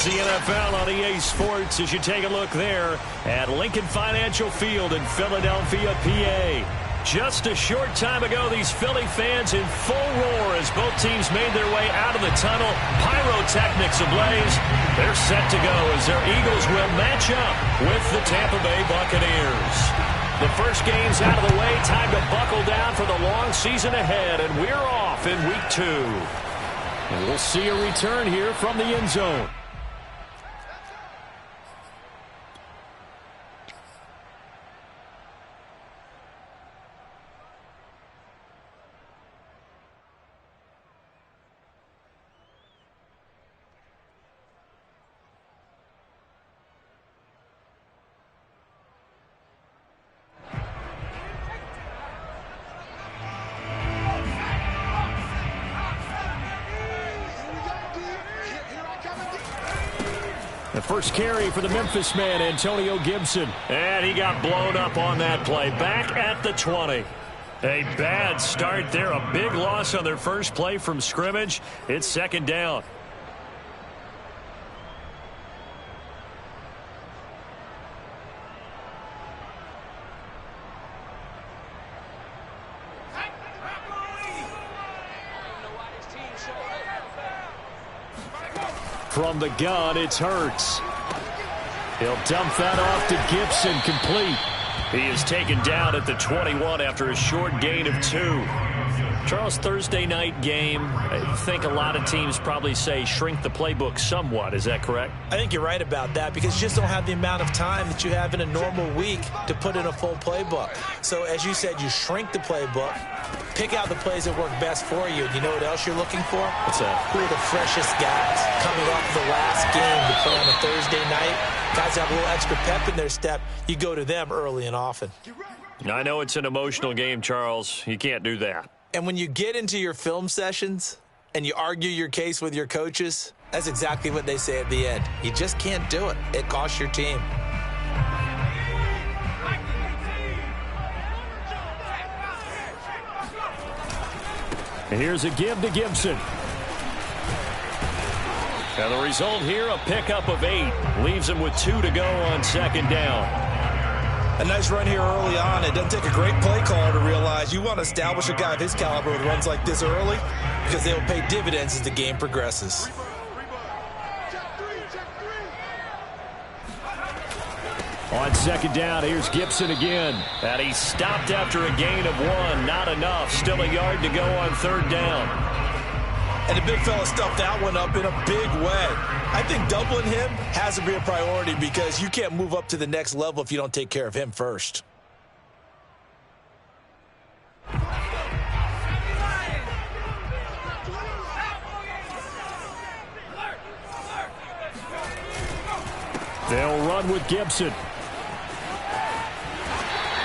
the NFL on EA Sports as you take a look there at Lincoln Financial Field in Philadelphia, PA. Just a short time ago, these Philly fans in full roar as both teams made their way out of the tunnel. Pyrotechnics ablaze. They're set to go as their Eagles will match up with the Tampa Bay Buccaneers. The first game's out of the way. Time to buckle down for the long season ahead, and we're off in week 2. And we'll see a return here from the end zone. The first carry for the Memphis man, Antonio Gibson. And he got blown up on that play. Back at the 20. A bad start there. A big loss on their first play from scrimmage. It's second down. From the gun, it's Hurts. He'll dump that off to Gibson, complete. He is taken down at the 21 after a short gain of 2. Charles, Thursday night game, I think a lot of teams probably say shrink the playbook somewhat. Is that correct? I think you're right about that because you just don't have the amount of time that you have in a normal week to put in a full playbook. So as you said, you shrink the playbook, pick out the plays that work best for you. You know what else you're looking for? What's that? Who are the freshest guys coming off the last game to play on a Thursday night? Guys have a little extra pep in their step. You go to them early and often. I know it's an emotional game, Charles. You can't do that. And when you get into your film sessions and you argue your case with your coaches, that's exactly what they say at the end. You just can't do it. It costs your team. And here's a give to Gibson. And the result here, a pickup of 8. Leaves him with 2 to go on second down. A nice run here early on. It doesn't take a great play caller to realize you want to establish a guy of his caliber with runs like this early because they will pay dividends as the game progresses. On second down, here's Gibson again. And he stopped after a gain of 1. Not enough. Still a yard to go on third down. And the big fella stuffed that one up in a big way. I think doubling him has to be a priority because you can't move up to the next level if you don't take care of him first. They'll run with Gibson.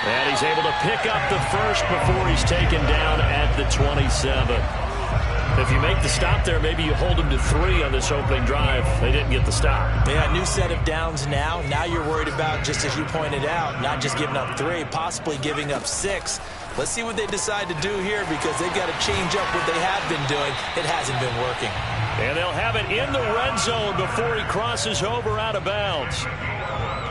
And he's able to pick up the first before he's taken down at the 27. If you make the stop there, maybe you hold them to 3 on this opening drive. They didn't get the stop. Yeah, new set of downs now. Now you're worried about, just as you pointed out, not just giving up 3, possibly giving up 6. Let's see what they decide to do here because they've got to change up what they have been doing. It hasn't been working. And they'll have it in the red zone before he crosses over out of bounds.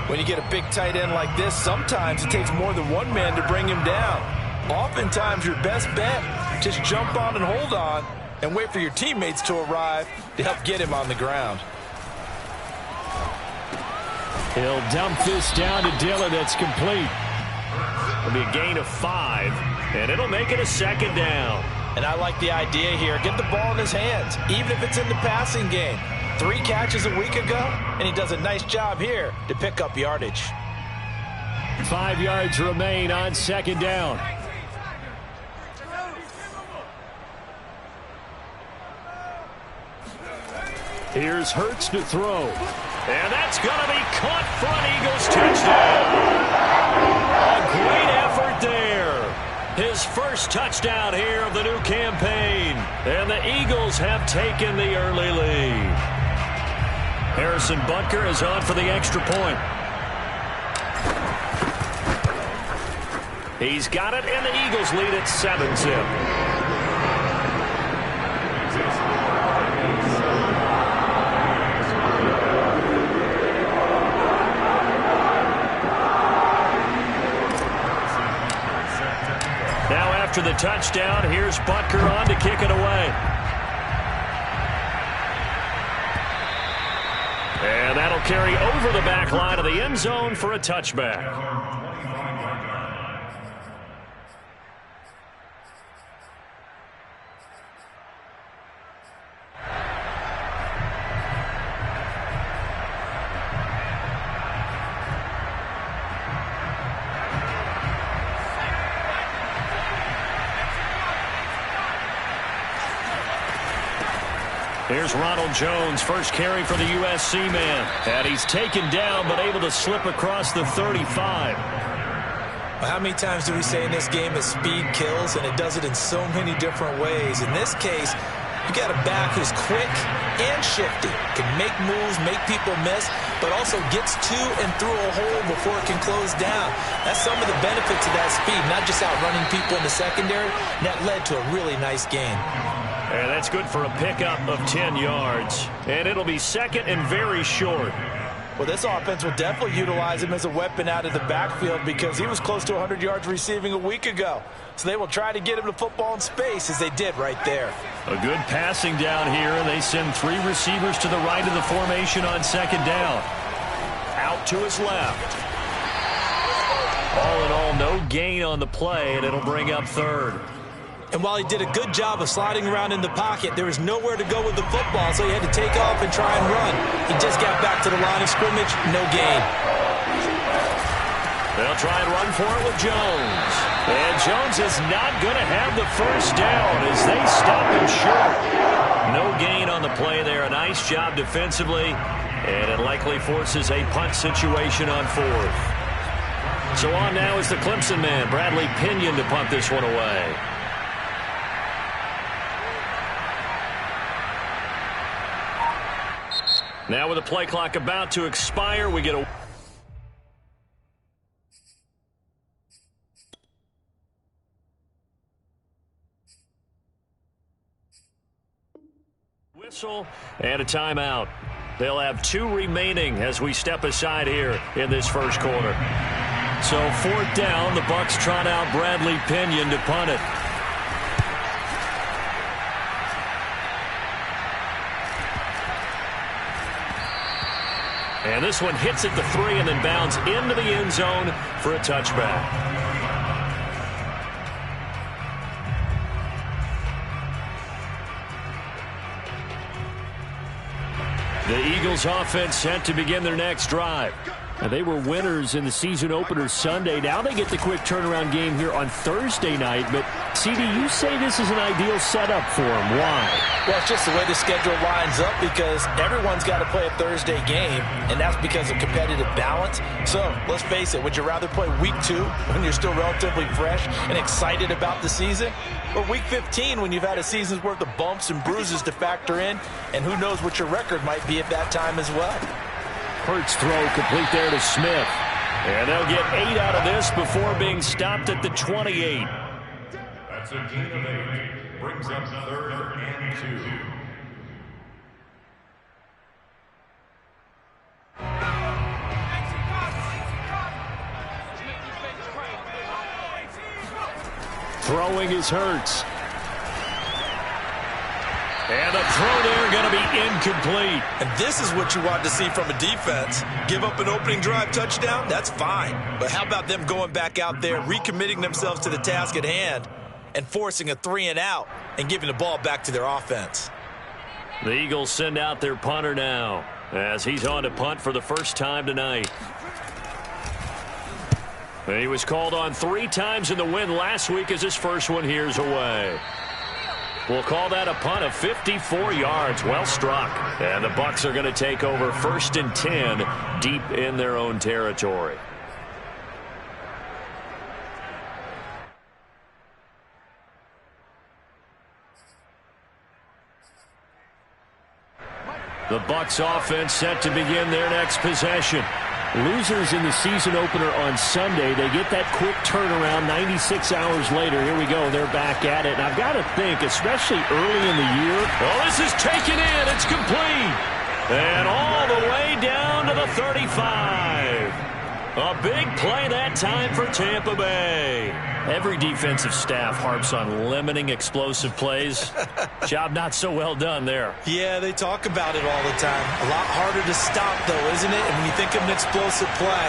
When you get a big tight end like this, sometimes it takes more than one man to bring him down. Oftentimes, your best bet, just jump on and hold on and wait for your teammates to arrive to help get him on the ground. He'll dump this down to Dillon. That's complete. It'll be a gain of 5, and it'll make it a second down. And I like the idea here. Get the ball in his hands, even if it's in the passing game. 3 catches a week ago, and he does a nice job here to pick up yardage. 5 yards remain on second down. Here's Hurts to throw. And that's going to be caught for an Eagles touchdown. A great effort there. His first touchdown here of the new campaign. And the Eagles have taken the early lead. Harrison Butker is on for the extra point. He's got it, and the Eagles lead at 7-zip. after the touchdown. Here's Butker on to kick it away. And that'll carry over the back line of the end zone for a touchback. Here's Ronald Jones, first carry for the USC man. And he's taken down, but able to slip across the 35. Well, how many times do we say in this game that speed kills, and it does it in so many different ways? In this case, you got a back who's quick and shifty, can make moves, make people miss, but also gets to and through a hole before it can close down. That's some of the benefits of that speed, not just outrunning people in the secondary. That led to a really nice gain. And that's good for a pickup of 10 yards. And it'll be second and very short. Well, this offense will definitely utilize him as a weapon out of the backfield because he was close to 100 yards receiving a week ago. So they will try to get him the football in space as they did right there. A good passing down here. They send three receivers to the right of the formation on second down. Out to his left. All in all, no gain on the play, and it'll bring up third. And while he did a good job of sliding around in the pocket, there was nowhere to go with the football, so he had to take off and try and run. He just got back to the line of scrimmage, no gain. They'll try and run for it with Jones. And Jones is not going to have the first down as they stop him short. No gain on the play there. A nice job defensively, and it likely forces a punt situation on fourth. So on now is the Clemson man, Bradley Pinion, to punt this one away. Now with the play clock about to expire, we get a whistle and a timeout. They'll have two remaining as we step aside here in this first quarter. So fourth down, the Bucs trot out Bradley Pinion to punt it. And this one hits at the 3 and then bounds into the end zone for a touchback. The Eagles offense set to begin their next drive. And they were winners in the season opener Sunday. Now they get the quick turnaround game here on Thursday night. But, CD, you say this is an ideal setup for them. Why? Well, it's just the way the schedule lines up because everyone's got to play a Thursday game, and that's because of competitive balance. So, let's face it, would you rather play week 2 when you're still relatively fresh and excited about the season? Or week 15 when you've had a season's worth of bumps and bruises to factor in, and who knows what your record might be at that time as well? Hurts throw complete there to Smith. And they'll get 8 out of this before being stopped at the 28. That's a gain of 8. Brings up third and 2. Throwing is Hurts. And the throw there going to be incomplete. And this is what you want to see from a defense. Give up an opening drive touchdown, that's fine. But how about them going back out there, recommitting themselves to the task at hand, and forcing a 3 and out and giving the ball back to their offense? The Eagles send out their punter now as he's on to punt for the first time tonight. And he was called on 3 times in the win last week as his first one here's away. We'll call that a punt of 54 yards. Well struck. And the Bucs are going to take over 1st and 10 deep in their own territory. The Bucs offense set to begin their next possession. Losers in the season opener on Sunday. They get that quick turnaround 96 hours later. Here we go. They're back at it. And I've got to think, especially early in the year. Oh, this is taken in. It's complete. And all the way down to the 35. A big play that time for Tampa Bay. Every defensive staff harps on limiting explosive plays. Job not so well done there. Yeah, they talk about it all the time. A lot harder to stop, though, isn't it? And when you think of an explosive play,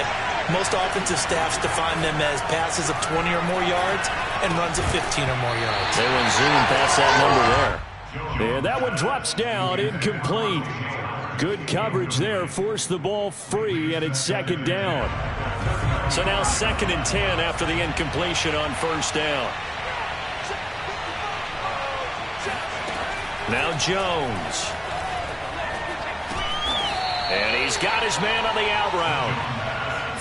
most offensive staffs define them as passes of 20 or more yards and runs of 15 or more yards. They went zoom past that number there. And that one drops down, incomplete. Good coverage there, forced the ball free, and it's second down. So now 2nd and 10 after the incompletion on first down. Now Jones. And he's got his man on the out route.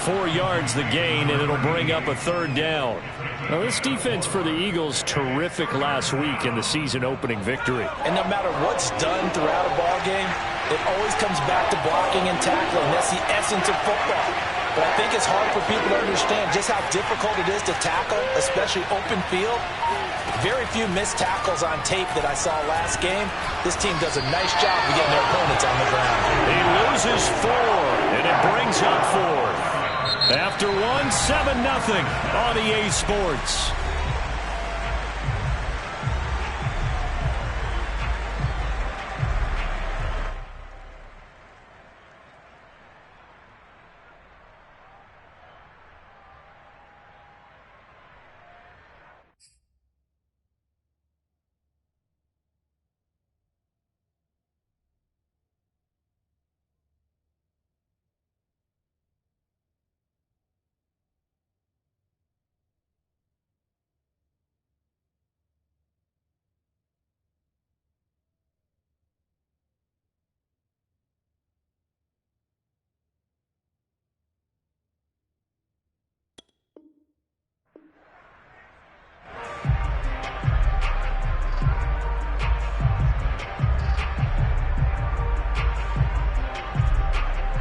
4 yards the gain, and it'll bring up a 3rd down. Now, this defense for the Eagles, terrific last week in the season-opening victory. And no matter what's done throughout a ball game, it always comes back to blocking and tackling. That's the essence of football. But I think it's hard for people to understand just how difficult it is to tackle, especially open field. Very few missed tackles on tape that I saw last game. This team does a nice job of getting their opponents on the ground. He loses 4, and it brings up 4. After 1, 7-0 on EA Sports.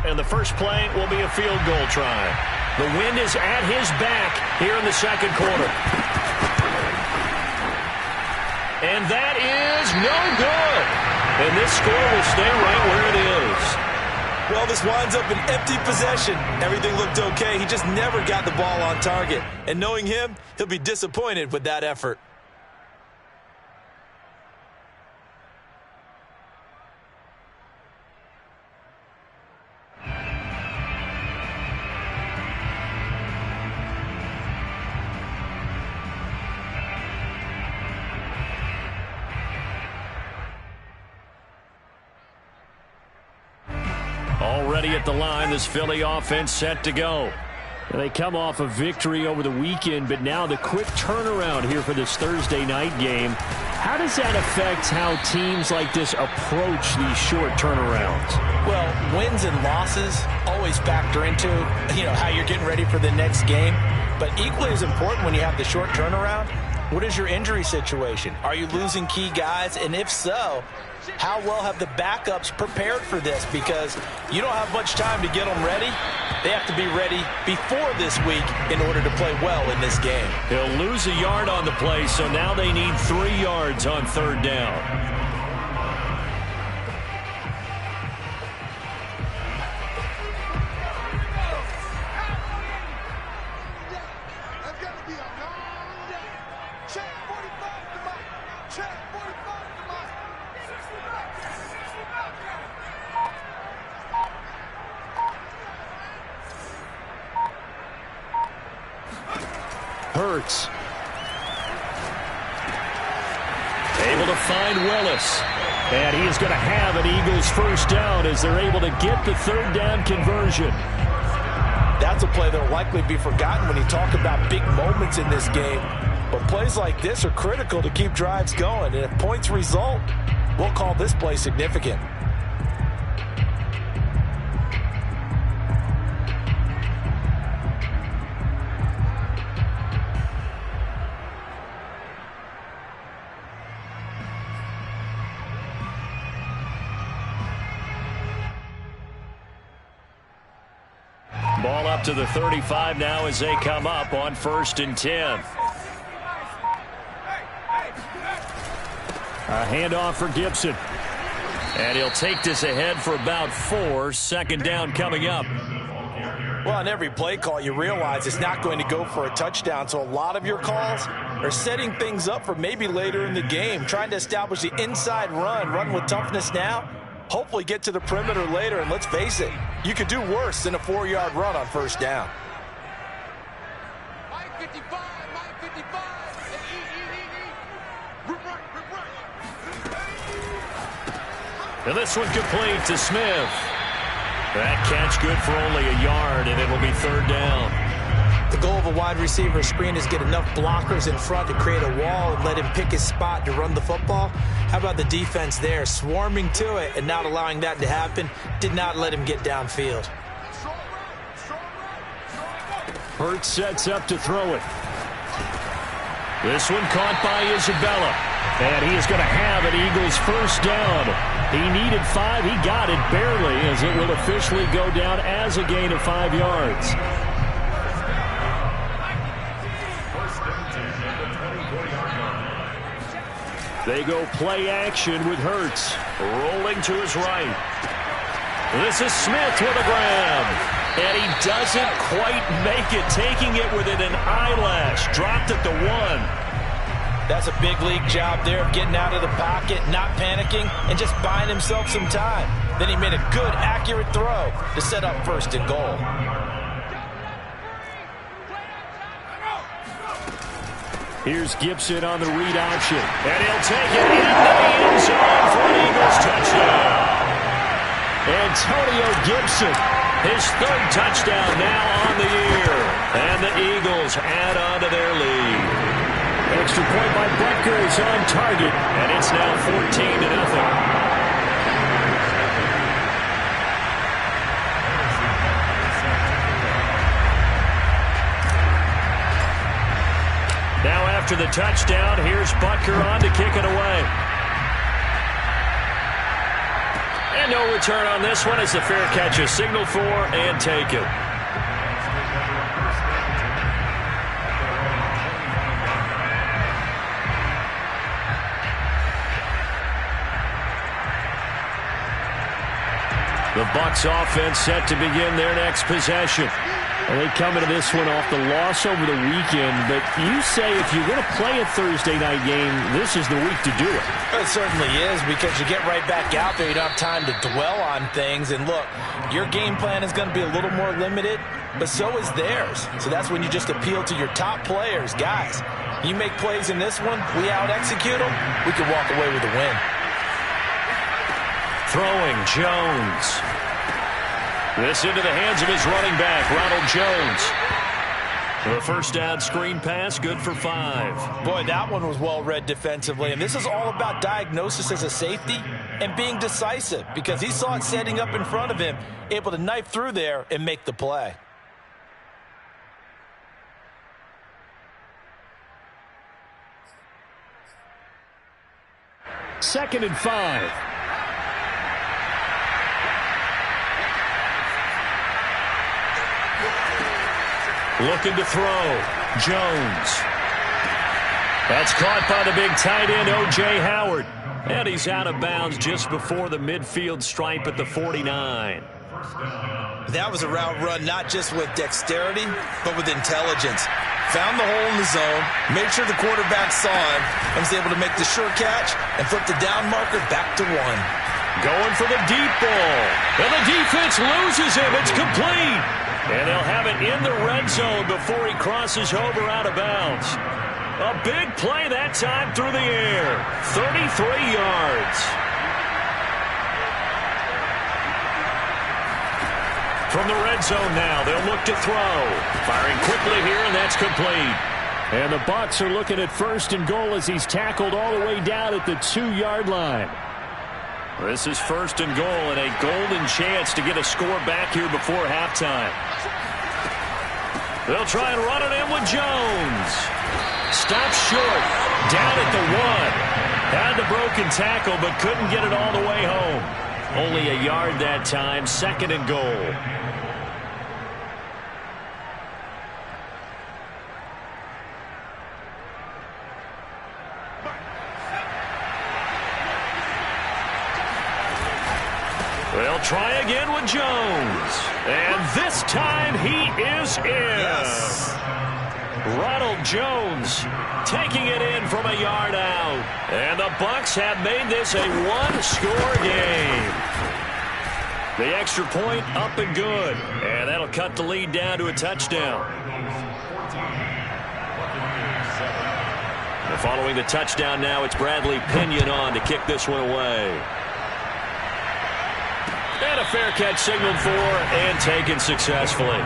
And the first play will be a field goal try. The wind is at his back here in the second quarter. And that is no good. And this score will stay right where it is. Well, this winds up an empty possession. Everything looked okay. He just never got the ball on target. And knowing him, he'll be disappointed with that effort. Already at the line, this Philly offense set to go. And they come off a victory over the weekend, but now the quick turnaround here for this Thursday night game. How does that affect how teams like this approach these short turnarounds? Well, wins and losses always factor into, how you're getting ready for the next game. But equally as important when you have the short turnaround, what is your injury situation? Are you losing key guys? And if so, how well have the backups prepared for this? Because you don't have much time to get them ready. They have to be ready before this week in order to play well in this game. He'll lose a yard on the play, so now they need 3 yards on 3rd down. Hurts. Able to find Willis. And he is going to have an Eagles first down as they're able to get the 3rd down conversion. That's a play that will likely be forgotten when you talk about big moments in this game. But plays like this are critical to keep drives going. And if points result, we'll call this play significant. Ball up to the 35 now as they come up on 1st and 10. A handoff for Gibson. And he'll take this ahead for about 4. 2nd down coming up. Well, on every play call, you realize it's not going to go for a touchdown, so a lot of your calls are setting things up for maybe later in the game, trying to establish the inside run with toughness now, hopefully get to the perimeter later, and let's face it, you could do worse than a 4-yard run on first down. And this one complete to Smith. That catch good for only a yard, and it'll be third down. The goal of a wide receiver screen is get enough blockers in front to create a wall and let him pick his spot to run the football. How about the defense there, swarming to it and not allowing that to happen? Did not let him get downfield. Hurts sets up to throw it. This one caught by Isabella. And he is going to have an Eagles first down. He needed 5. He got it barely, as it will officially go down as a gain of 5 yards. They go play action with Hurts. Rolling to his right. This is Smith with a grab. And he doesn't quite make it, taking it within an eyelash. Dropped at the 1. That's a big league job there of getting out of the pocket, not panicking, and just buying himself some time. Then he made a good, accurate throw to set up first and goal. Here's Gibson on the read option. And he'll take it into the end zone for an Eagles touchdown. Antonio Gibson, his 3rd touchdown now on the year. And the Eagles add on to their lead. Extra point by Butker is on target, and it's now 14-0. Now after the touchdown, here's Butker on to kick it away. And no return on this one as the fair catch is signaled for and taken. The Bucs offense set to begin their next possession. Well, they come into this one off the loss over the weekend, but you say if you're going to play a Thursday night game, this is the week to do it. It certainly is, because you get right back out there. You don't have time to dwell on things. And look, your game plan is going to be a little more limited, but so is theirs. So that's when you just appeal to your top players. Guys, you make plays in this one, we out-execute them, we can walk away with a win. Throwing, Jones. This into the hands of his running back, Ronald Jones. The first down screen pass, good for 5. Boy, that one was well read defensively. And this is all about diagnosis as a safety and being decisive, because he saw it setting up in front of him, able to knife through there and make the play. Second and 5. Looking to throw. Jones. That's caught by the big tight end, O.J. Howard. And he's out of bounds just before the midfield stripe at the 49. That was a route run not just with dexterity, but with intelligence. Found the hole in the zone, made sure the quarterback saw him, and was able to make the sure catch and flip the down marker back to 1. Going for the deep ball. And the defense loses him. It's complete. And they'll have it in the red zone before he crosses over out of bounds. A big play that time through the air. 33 yards. From the red zone now, they'll look to throw. Firing quickly here, and that's complete. And the Bucs are looking at first and goal as he's tackled all the way down at the 2-yard line. This is first and goal, and a golden chance to get a score back here before halftime. They'll try and run it in with Jones. Stops short. Down at the 1. Had the broken tackle, but couldn't get it all the way home. Only a yard that time. Second and goal. Well, They'll try again with Jones. And this time he is in. Yes. Ronald Jones taking it in from a yard out. And the Bucs have made this a one-score game. The extra point up and good. And that'll cut the lead down to a touchdown. And following the touchdown now, it's Bradley Pinion on to kick this one away. And a fair catch signaled for and taken successfully.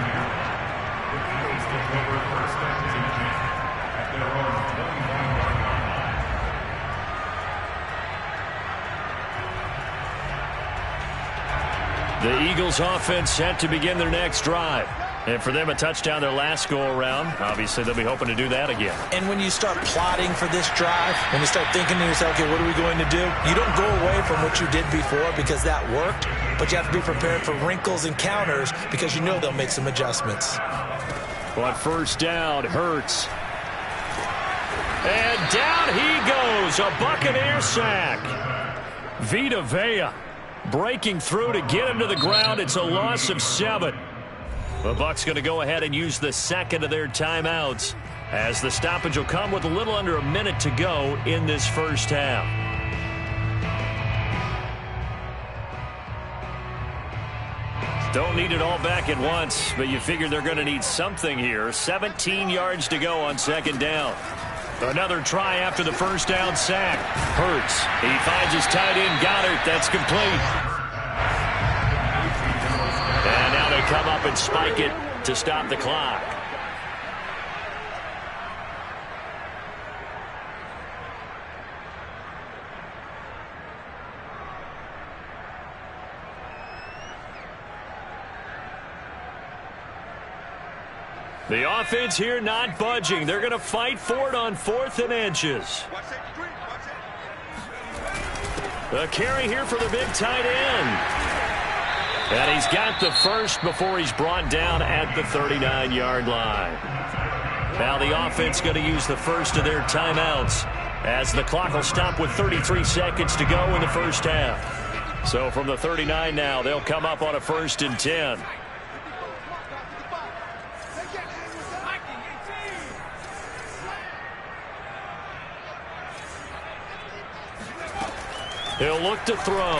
The Eagles offense set to begin their next drive. And for them, a touchdown their last go-around. Obviously, they'll be hoping to do that again. And when you start plotting for this drive, when you start thinking to yourself, okay, what are we going to do? You don't go away from what you did before because that worked, but you have to be prepared for wrinkles and counters because you know they'll make some adjustments. On first down, Hurts. And down he goes, a Buccaneer sack. Vita Vea breaking through to get him to the ground. It's a loss of 7. The Bucs going to go ahead and use the second of their timeouts as the stoppage will come with a little under a minute to go in this first half. Don't need it all back at once, but you figure they're going to need something here. 17 yards to go on second down. Another try after the first down sack. Hurts. He finds his tight end, Goddard. That's complete. And now they come up and spike it to stop the clock. The offense here not budging. They're going to fight for it on 4th and inches. A carry here for the big tight end. And he's got the first before he's brought down at the 39-yard line. Now the offense going to use the first of their timeouts as the clock will stop with 33 seconds to go in the first half. So from the 39 now, they'll come up on a 1st and 10. He'll look to throw.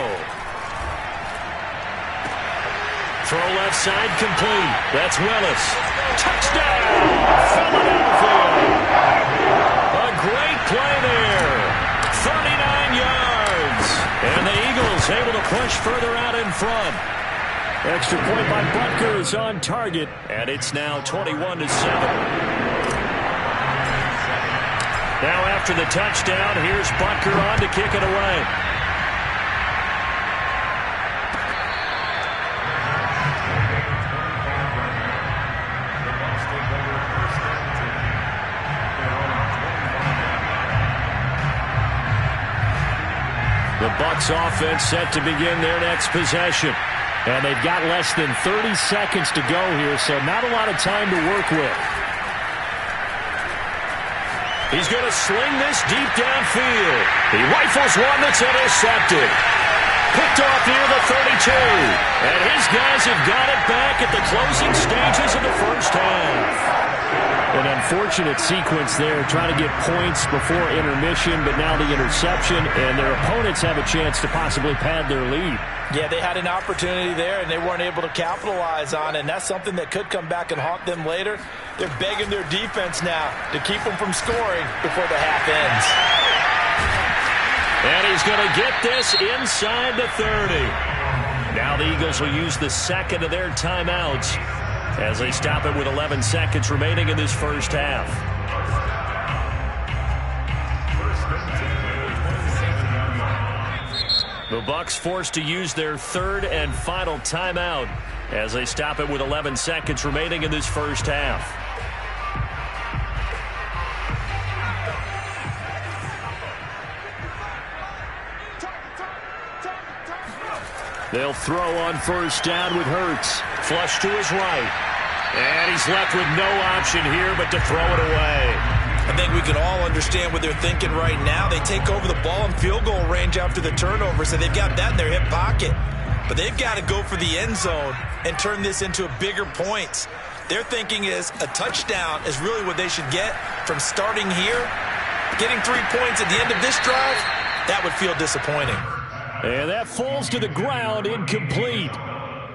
Throw left side complete. That's Willis. Touchdown, Philadelphia. A great play there. 39 yards. And the Eagles able to push further out in front. Extra point by Butker is on target. And it's now 21-7. Now after the touchdown, here's Butker on to kick it away. The Bucs offense set to begin their next possession. And they've got less than 30 seconds to go here, so not a lot of time to work with. He's going to sling this deep downfield. He rifles one that's intercepted. Picked off near the 32. And his guys have got it back at the closing stages of the first half. An unfortunate sequence there, trying to get points before intermission, but now the interception, and their opponents have a chance to possibly pad their lead. Yeah, they had an opportunity there, and they weren't able to capitalize on it, and that's something that could come back and haunt them later. They're begging their defense now to keep them from scoring before the half ends. And he's going to get this inside the 30. Now the Eagles will use the second of their timeouts as they stop it with 11 seconds remaining in this first half. The Bucs forced to use their third and final timeout as they stop it with 11 seconds remaining in this first half. They'll throw on first down with Hurts. Flush to his right. And he's left with no option here but to throw it away. I think we can all understand what they're thinking right now. They take over the ball in field goal range after the turnover, so they've got that in their hip pocket. but they've got to go for the end zone and turn this into a bigger points. Their thinking is a touchdown is really what they should get from starting here. Getting 3 points at the end of this drive, that would feel disappointing. And that falls to the ground, incomplete.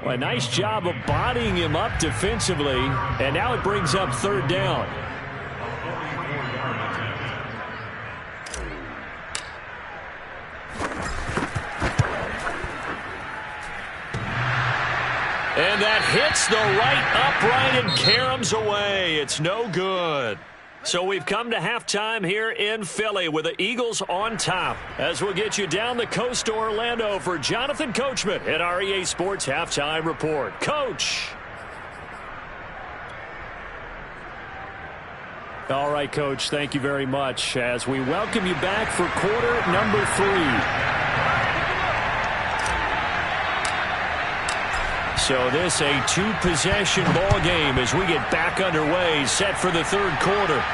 Well, a nice job of bodying him up defensively, and now it brings up third down. And that hits the right upright and caroms away. It's no good. So we've come to halftime here in Philly with the Eagles on top. As we'll get you down the coast to Orlando for Jonathan Coachman at our EA Sports Halftime Report. Coach. All right, Coach, thank you very much as we welcome you back for quarter number 3. So this a two-possession ball game as we get back underway, set for the third quarter.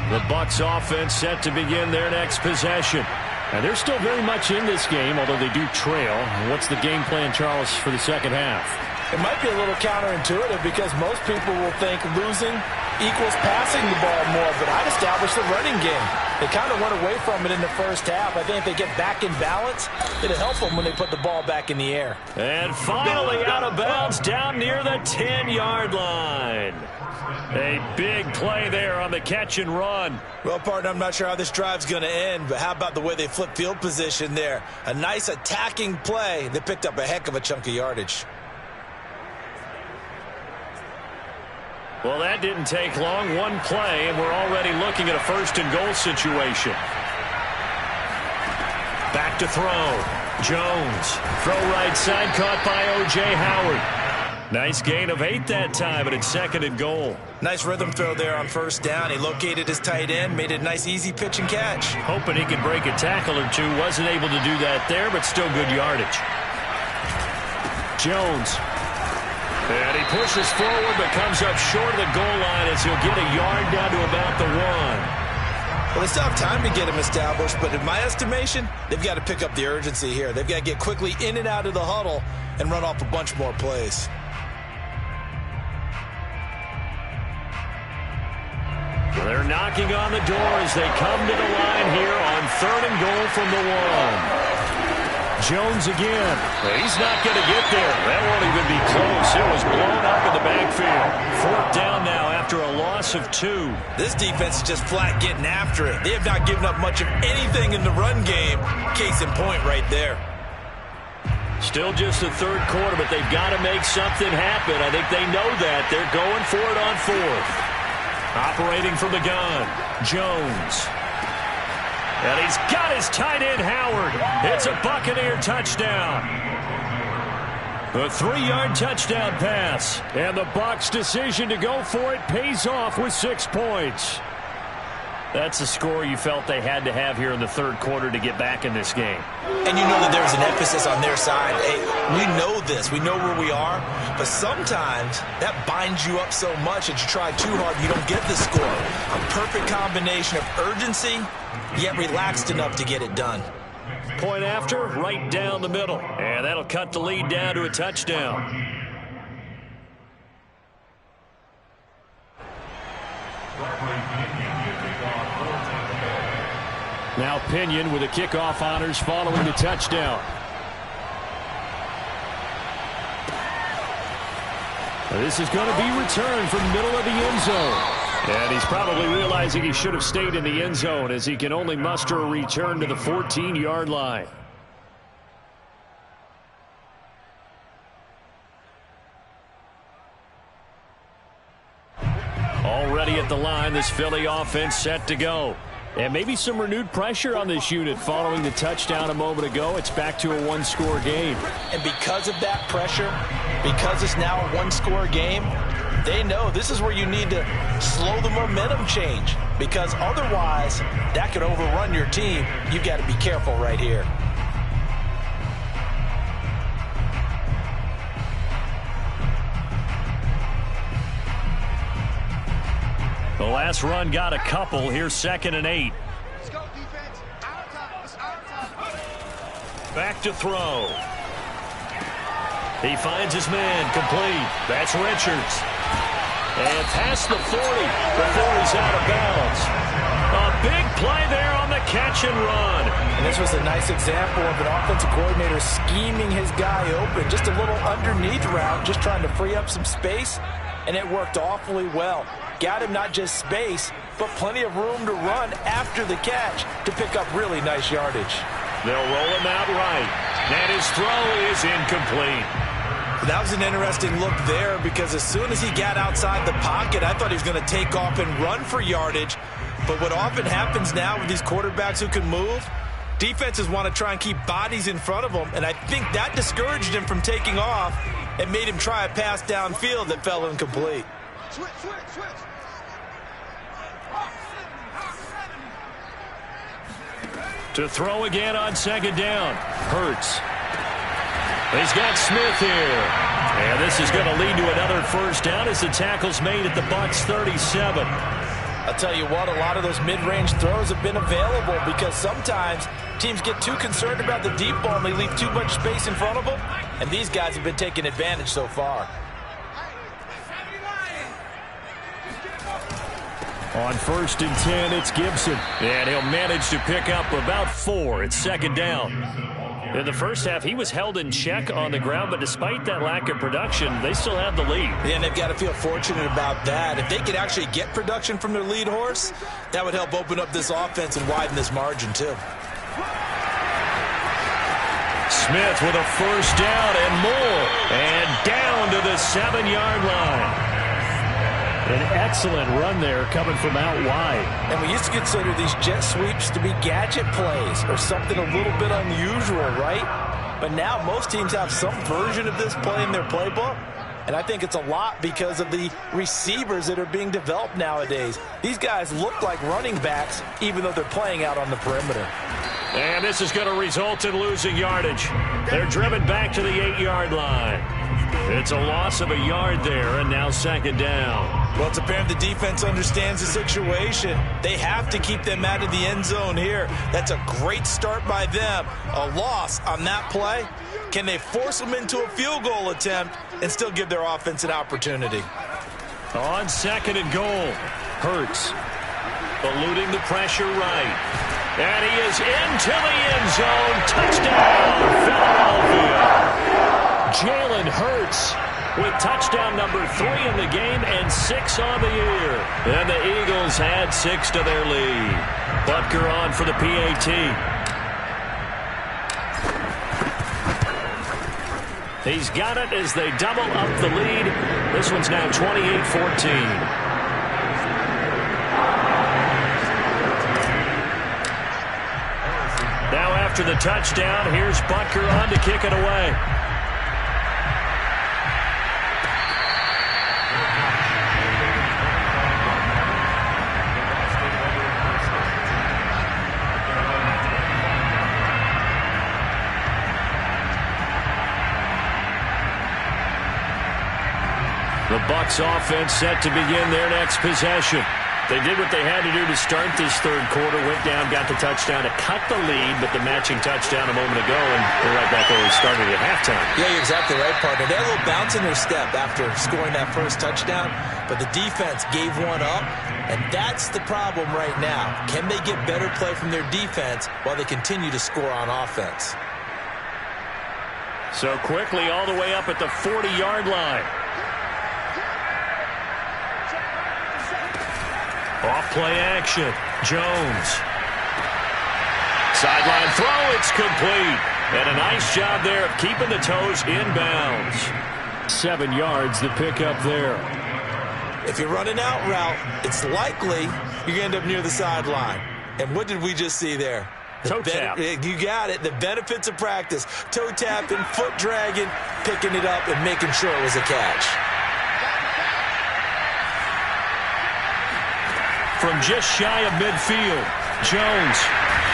The Bucs offense set to begin their next possession. And they're still very much in this game, although they do trail. What's the game plan, Charles, for the second half? It might be a little counterintuitive because most people will think losing equals passing the ball more, but I'd establish the running game. They kind of went away from it in the first half. I think if they get back in balance, it'll help them when they put the ball back in the air. And finally out of bounds down near the 10-yard line. A big play there on the catch and run. Well, partner, I'm not sure how this drive's going to end, but how about the way they flip field position there? A nice attacking play. They picked up a heck of a chunk of yardage. Well, that didn't take long. One play, and we're already looking at a first-and-goal situation. Back to throw. Jones. Throw right side, caught by O.J. Howard. Nice gain of 8 that time, but it's second and goal. Nice rhythm throw there on first down. He located his tight end, made it a nice, easy pitch and catch. Hoping he could break a tackle or two. Wasn't able to do that there, but still good yardage. Jones. And he pushes forward, but comes up short of the goal line as he'll get a yard down to about the 1. Well, they still have time to get him established, but in my estimation, they've got to pick up the urgency here. They've got to get quickly in and out of the huddle and run off a bunch more plays. They're knocking on the door as they come to the line here on third and goal from the 1. Jones again. He's not going to get there. That won't even be close. It was blown up in the backfield. Fourth down now after a loss of 2. This defense is just flat getting after it. They have not given up much of anything in the run game. Case in point right there. Still just the third quarter, but they've got to make something happen. I think they know that. They're going for it on fourth. Operating from the gun, Jones. And he's got his tight end, Howard. It's a Buccaneer touchdown. The 3-yard touchdown pass. And the Bucs' decision to go for it pays off with 6 points. That's a score you felt they had to have here in the third quarter to get back in this game. And you know that there's an emphasis on their side. Hey, we know this. We know where we are. But sometimes that binds you up so much that you try too hard, you don't get the score. A perfect combination of urgency, yet relaxed enough to get it done. Point after, right down the middle. And that'll cut the lead down to a touchdown. Now Pinion with the kickoff honors following the touchdown. This is going to be returned from the middle of the end zone. And he's probably realizing he should have stayed in the end zone as he can only muster a return to the 14-yard line. Already at the line, this Philly offense set to go. And maybe some renewed pressure on this unit following the touchdown a moment ago. It's back to a one-score game. And because of that pressure, because it's now a one-score game, they know this is where you need to slow the momentum change, because otherwise that could overrun your team. You've got to be careful right here. The last run got a couple. Here's 2nd and 8. Let's go, defense. Our time. It's our time. Back to throw. He finds his man, complete. That's Richards. And past the 40 before he's out of bounds. A big play there on the catch and run. And this was a nice example of an offensive coordinator scheming his guy open. Just a little underneath route, just trying to free up some space, and it worked awfully well. Got him not just space, but plenty of room to run after the catch to pick up really nice yardage. They'll roll him out right. And his throw is incomplete. That was an interesting look there, because as soon as he got outside the pocket, I thought he was going to take off and run for yardage. But what often happens now with these quarterbacks who can move, defenses want to try and keep bodies in front of them, and I think that discouraged him from taking off and made him try a pass downfield that fell incomplete. Switch. To throw again on 2nd down. Hurts. He's got Smith here. And this is going to lead to another first down as the tackle's made at the Bucs 37. I'll tell you what, a lot of those mid-range throws have been available, because sometimes teams get too concerned about the deep ball and they leave too much space in front of them, and these guys have been taking advantage so far. On 1st and 10, it's Gibson. And he'll manage to pick up about 4. It's 2nd down. In the first half, he was held in check on the ground, but despite that lack of production, they still have the lead. And they've got to feel fortunate about that. If they could actually get production from their lead horse, that would help open up this offense and widen this margin too. Smith with a first down and more. And down to the 7-yard line. An excellent run there coming from out wide. And we used to consider these jet sweeps to be gadget plays or something a little bit unusual, right? But now most teams have some version of this play in their playbook. And I think it's a lot because of the receivers that are being developed nowadays. These guys look like running backs even though they're playing out on the perimeter. And this is going to result in losing yardage. They're driven back to the 8-yard line. It's a loss of a yard there, and now 2nd down. Well, it's apparent the defense understands the situation. They have to keep them out of the end zone here. That's a great start by them. A loss on that play. Can they force them into a field goal attempt and still give their offense an opportunity? On 2nd and goal, Hurts eluding the pressure right. And he is into the end zone. Touchdown, Philadelphia. Jalen Hurts with touchdown number 3 in the game and 6 on the year. And the Eagles add 6 to their lead. Butker on for the PAT. He's got it as they double up the lead. This one's now 28-14. Now after the touchdown, here's Butker on to kick it away. The Bucs offense set to begin their next possession. They did what they had to do to start this third quarter, went down, got the touchdown to cut the lead, but the matching touchdown a moment ago, and they're right back where we started at halftime. Yeah, you're exactly right, partner. They had a little bounce in their step after scoring that first touchdown, but the defense gave one up, and that's the problem right now. Can they get better play from their defense while they continue to score on offense? So quickly all the way up at the 40-yard line. Off play action. Jones. Sideline throw. It's complete. And a nice job there of keeping the toes inbounds. 7 yards the pickup there. If you're running out route, it's likely you're going to end up near the sideline. And what did we just see there? Toe tap. You got it. The benefits of practice. Toe tapping, foot dragging, picking it up, and making sure it was a catch. From just shy of midfield, Jones.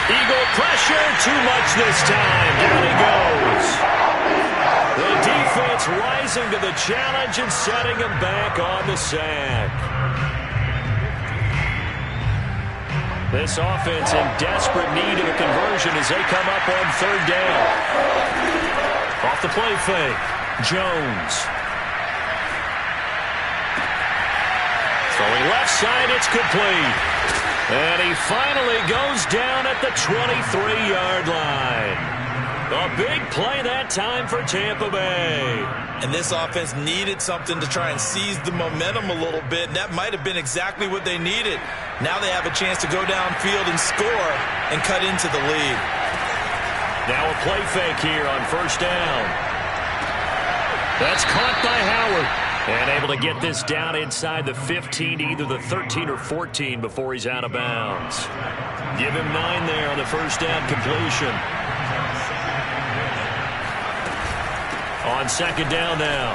Eagle pressure, too much this time. Down he goes. The defense rising to the challenge and setting him back on the sack. This offense in desperate need of a conversion as they come up on third down. Off the play fake, Jones. Throwing left side, it's complete. And he finally goes down at the 23-yard line. A big play that time for Tampa Bay. And this offense needed something to try and seize the momentum a little bit, and that might have been exactly what they needed. Now they have a chance to go downfield and score and cut into the lead. Now a play fake here on first down. That's caught by Howard. And able to get this down inside the 15 to either the 13 or 14 before he's out of bounds. Give him 9 there on the first down completion. On second down now,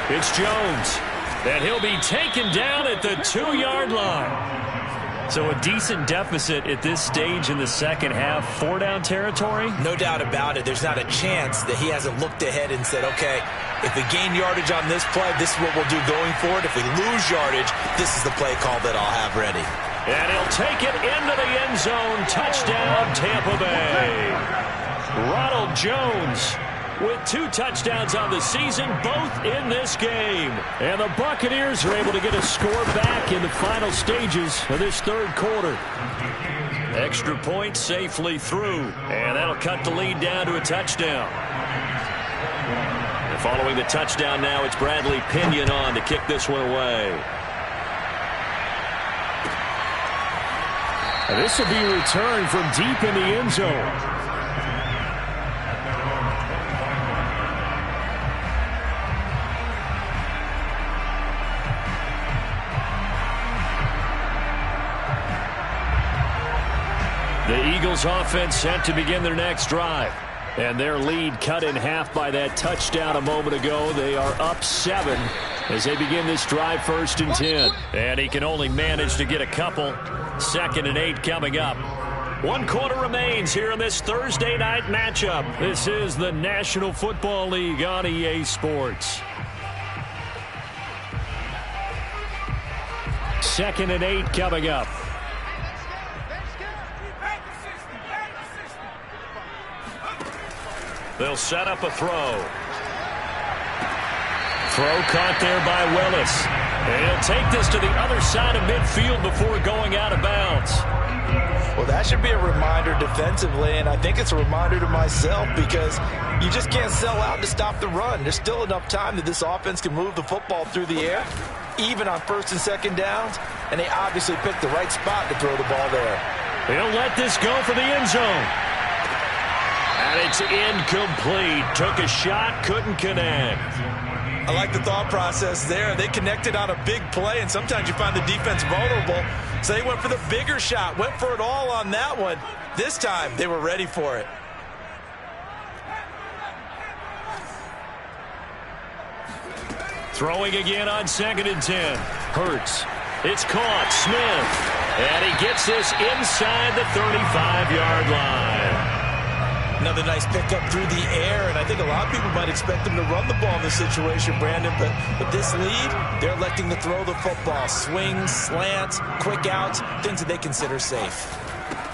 it's Jones. And he'll be taken down at the 2-yard line. So a decent deficit at this stage in the second half. 4-down territory? No doubt about it. There's not a chance that he hasn't looked ahead and said, okay, if we gain yardage on this play, this is what we'll do going forward. If we lose yardage, this is the play call that I'll have ready. And he'll take it into the end zone. Touchdown, Tampa Bay. Ronald Jones with 2 touchdowns on the season, both in this game. And the Buccaneers are able to get a score back in the final stages of this third quarter. Extra point safely through, and that'll cut the lead down to a touchdown. And following the touchdown now, it's Bradley Pinion on to kick this one away. And this will be returned from deep in the end zone. The Eagles offense set to begin their next drive. And their lead cut in half by that touchdown a moment ago. They are up 7 as they begin this drive, 1st and 10. And he can only manage to get a couple. 2nd and 8 coming up. 1 quarter remains here in this Thursday night matchup. This is the National Football League on EA Sports. 2nd and 8 coming up. They'll set up a throw. Throw caught there by Willis. And he'll take this to the other side of midfield before going out of bounds. Well, that should be a reminder defensively, and I think it's a reminder to myself because you just can't sell out to stop the run. There's still enough time that this offense can move the football through the air, even on 1st and 2nd downs, and they obviously picked the right spot to throw the ball there. He'll let this go for the end zone. And it's incomplete. Took a shot, couldn't connect. I like the thought process there. They connected on a big play, and sometimes you find the defense vulnerable. So they went for the bigger shot, went for it all on that one. This time, they were ready for it. Throwing again on 2nd and 10. Hurts. It's caught. Smith. And he gets this inside the 35-yard line. Another nice pickup through the air, and I think a lot of people might expect them to run the ball in this situation, Brandon, but with this lead, they're electing to throw the football. Swings, slants, quick outs, things that they consider safe.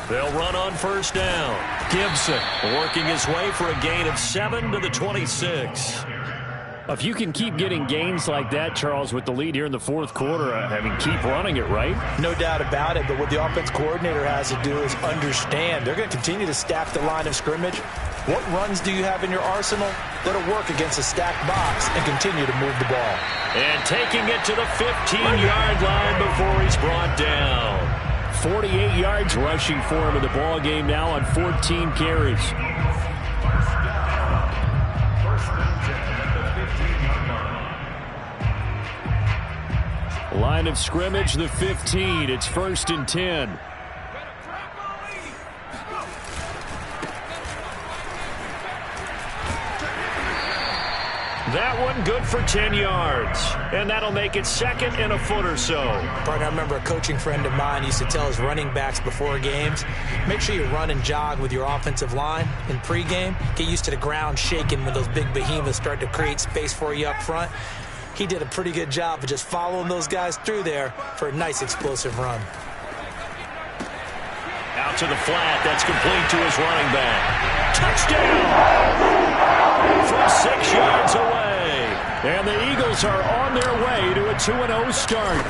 They'll run on 1st down. Gibson working his way for a gain of 7 to the 26. If you can keep getting gains like that, Charles, with the lead here in the 4th quarter, I mean, keep running it, right? No doubt about it, but what the offense coordinator has to do is understand they're going to continue to stack the line of scrimmage. What runs do you have in your arsenal that'll work against a stacked box and continue to move the ball? And taking it to the 15-yard line before he's brought down. 48 yards rushing for him in the ball game now on 14 carries. Line of scrimmage, the 15. It's 1st and 10. That one good for 10 yards. And that'll make it 2nd and a foot or so. Partner, I remember a coaching friend of mine used to tell his running backs before games, make sure you run and jog with your offensive line in pregame. Get used to the ground shaking when those big behemoths start to create space for you up front. He did a pretty good job of just following those guys through there for a nice explosive run. Out to the flat. That's complete to his running back. Touchdown! From 6 yards away. And the Eagles are on their way to a 2-0 start.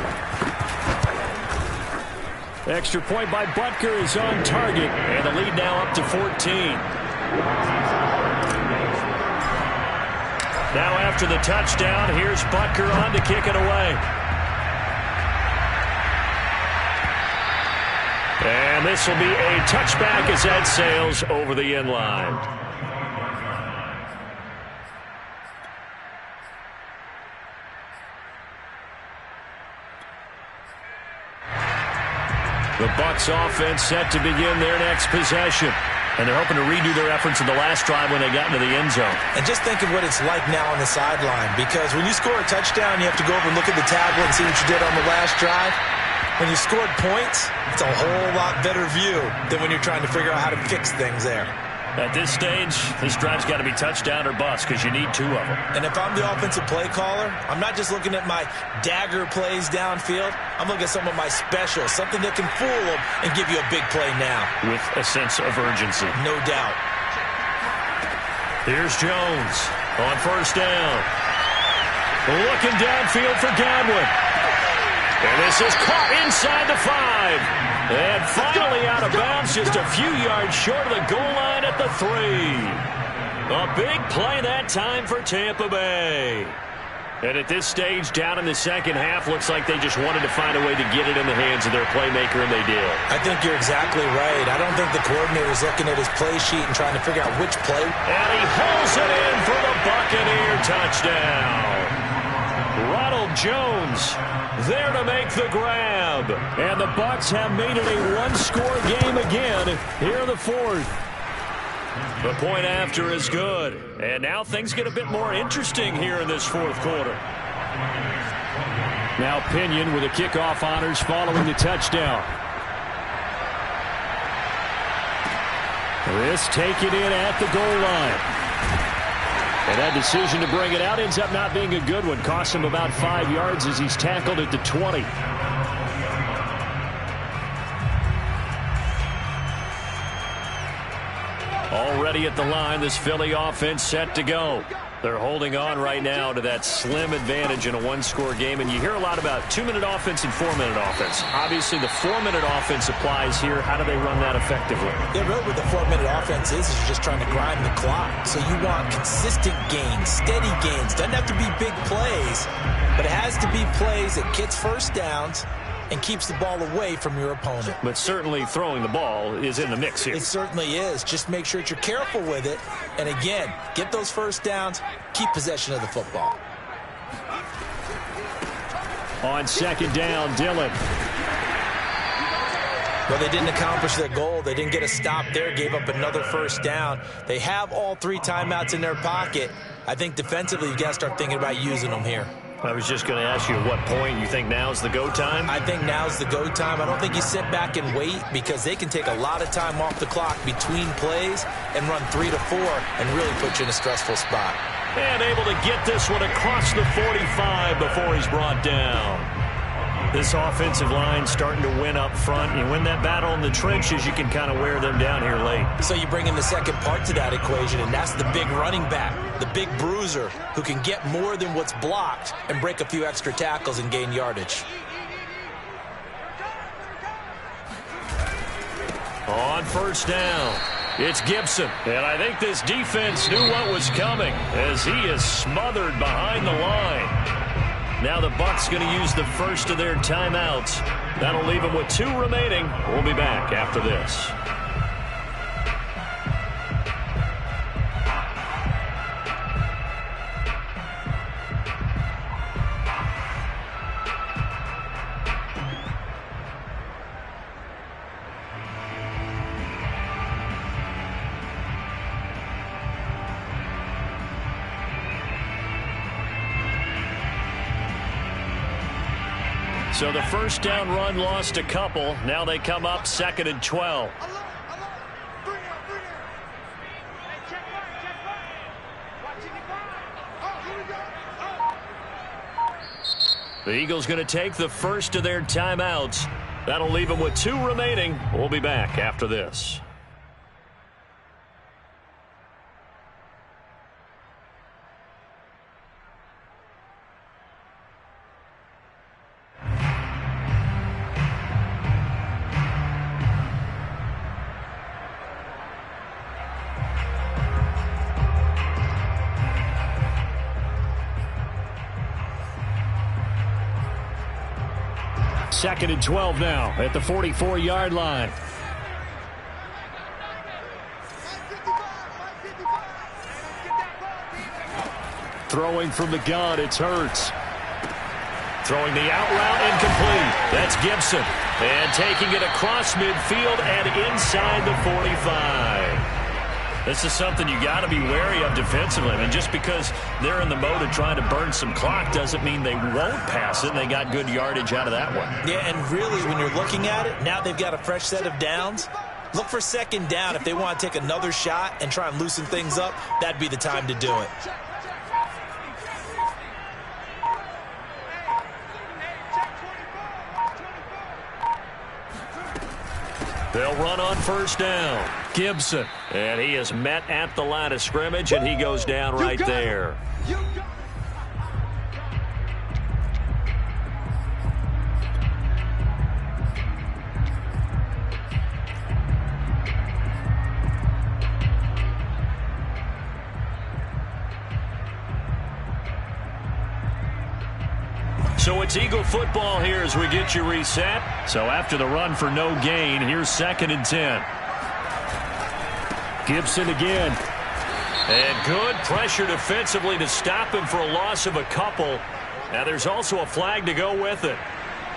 Extra point by Butker is on target. And the lead now up to 14. Now after the touchdown, here's Butker on to kick it away. And this will be a touchback as that sails over the end line. The Bucs offense set to begin their next possession. And they're hoping to redo their efforts in the last drive when they got into the end zone. And just think of what it's like now on the sideline. Because when you score a touchdown, you have to go over and look at the tablet and see what you did on the last drive. When you scored points, it's a whole lot better view than when you're trying to figure out how to fix things there. At this stage, this drive's got to be touchdown or bust because you need 2 of them. And if I'm the offensive play caller, I'm not just looking at my dagger plays downfield. I'm looking at some of my specials, something that can fool them and give you a big play now. With a sense of urgency. No doubt. Here's Jones on first down. Looking downfield for Godwin. And this is caught inside the 5. And finally out of bounds, just a few yards short of the goal line at the 3. A big play that time for Tampa Bay. And at this stage, down in the second half, looks like they just wanted to find a way to get it in the hands of their playmaker, and they did. I think you're exactly right. I don't think the coordinator's looking at his play sheet and trying to figure out which play. And he hauls it in for the Buccaneer touchdown. Ronald Jones there to make the grab. And the Bucs have made it a one-score game again here in the 4th. The point after is good. And now things get a bit more interesting here in this 4th quarter. Now Pinion with the kickoff honors following the touchdown. This take it in at the goal line. And that decision to bring it out ends up not being a good one. Costs him about 5 yards as he's tackled at the 20. Already at the line, this Philly offense set to go. They're holding on right now to that slim advantage in a one-score game. And you hear a lot about 2-minute offense and 4-minute offense. Obviously, the 4-minute offense applies here. How do they run that effectively? Yeah, really what the 4-minute offense is you're just trying to grind the clock. So you want consistent gains, steady gains. Doesn't have to be big plays, but it has to be plays that gets first downs and keeps the ball away from your opponent. But certainly throwing the ball is in the mix here. It certainly is. Just make sure that you're careful with it. And again, get those first downs, keep possession of the football. On second down, Dillon. Well, they didn't accomplish their goal. They didn't get a stop there, gave up another first down. They have all 3 timeouts in their pocket. I think defensively, you got to start thinking about using them here. I was just going to ask you at what point you think now's the go time? I think now's the go time. I don't think you sit back and wait because they can take a lot of time off the clock between plays and run 3 to 4 and really put you in a stressful spot. And able to get this one across the 45 before he's brought down. This offensive line starting to win up front. You win that battle in the trenches, you can kind of wear them down here late. So you bring in the second part to that equation, and that's the big running back, the big bruiser, who can get more than what's blocked and break a few extra tackles and gain yardage. On first down, it's Gibson. And I think this defense knew what was coming as he is smothered behind the line. Now the Bucs going to use the first of their timeouts. That'll leave them with 2 remaining. We'll be back after this. So the first down run lost a couple. Now they come up 2nd and 12. The Eagles going to take the first of their timeouts. That'll leave them with 2 remaining. We'll be back after this. Second and 12 now at the 44-yard line. Throwing from the gun, it's Hurts. Throwing the out route incomplete. That's Gibson. And taking it across midfield and inside the 45. This is something you got to be wary of defensively. I mean, just because they're in the mode of trying to burn some clock doesn't mean they won't pass it. And they got good yardage out of that one. Yeah, and really, when you're looking at it, now they've got a fresh set of downs. Look for 2nd down. If they want to take another shot and try and loosen things up, that'd be the time to do it. They'll run on first down. Gibson. And he is met at the line of scrimmage, and he goes down right there. So it's Eagle football here as we get you reset. So after the run for no gain, here's 2nd and 10. Gibson again. And good pressure defensively to stop him for a loss of a couple. Now there's also a flag to go with it.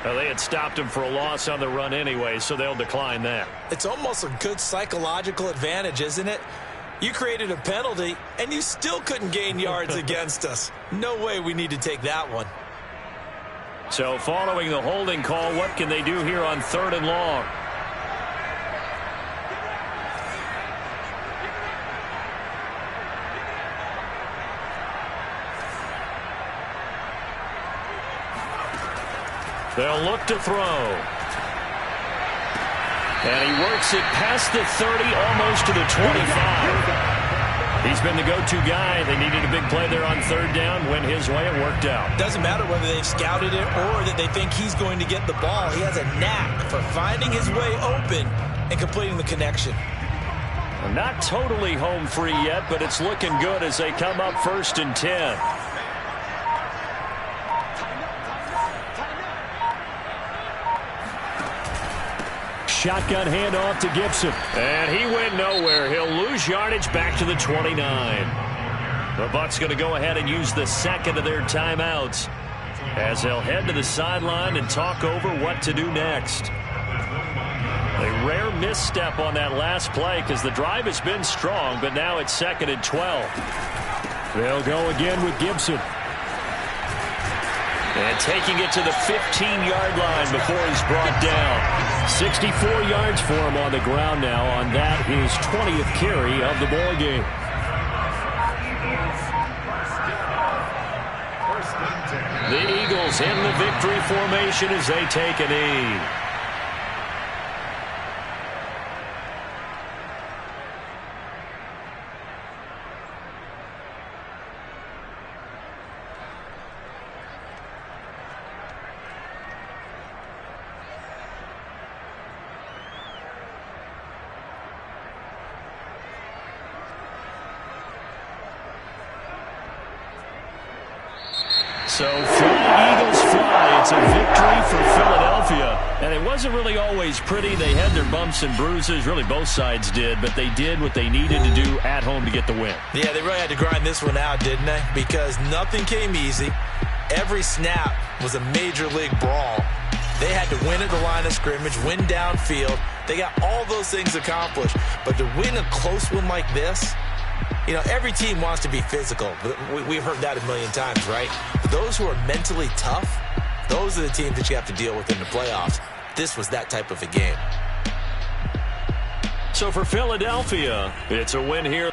Well, they had stopped him for a loss on the run anyway, so they'll decline that. It's almost a good psychological advantage, isn't it? You created a penalty, and you still couldn't gain yards against us. No way we need to take that one. So following the holding call, what can they do here on 3rd and long? They'll look to throw. And he works it past the 30, almost to the 25. He's been the go-to guy. They needed a big play there on 3rd down. Went his way. It worked out. Doesn't matter whether they've scouted it or that they think he's going to get the ball. He has a knack for finding his way open and completing the connection. Well, not totally home free yet, but it's looking good as they come up 1st and 10. Shotgun handoff to Gibson. And he went nowhere. He'll lose yardage back to the 29. The Bucs going to go ahead and use the 2nd of their timeouts as they'll head to the sideline and talk over what to do next. A rare misstep on that last play because the drive has been strong, but now it's 2nd and 12. They'll go again with Gibson. And taking it to the 15-yard line before he's brought down. 64 yards for him on the ground now on that, his 20th carry of the ball game. The Eagles in the victory formation as they take a knee. So fly, Eagles fly. It's a victory for Philadelphia. And it wasn't really always pretty. They had their bumps and bruises. Really, both sides did. But they did what they needed to do at home to get the win. Yeah, they really had to grind this one out, didn't they? Because nothing came easy. Every snap was a major league brawl. They had to win at the line of scrimmage, win downfield. They got all those things accomplished. But to win a close one like this, you know, every team wants to be physical. We've heard that a million times, right? But those who are mentally tough, those Those are the teams that you have to deal with in the playoffs. This was that type of a game. So for Philadelphia, it's a win here.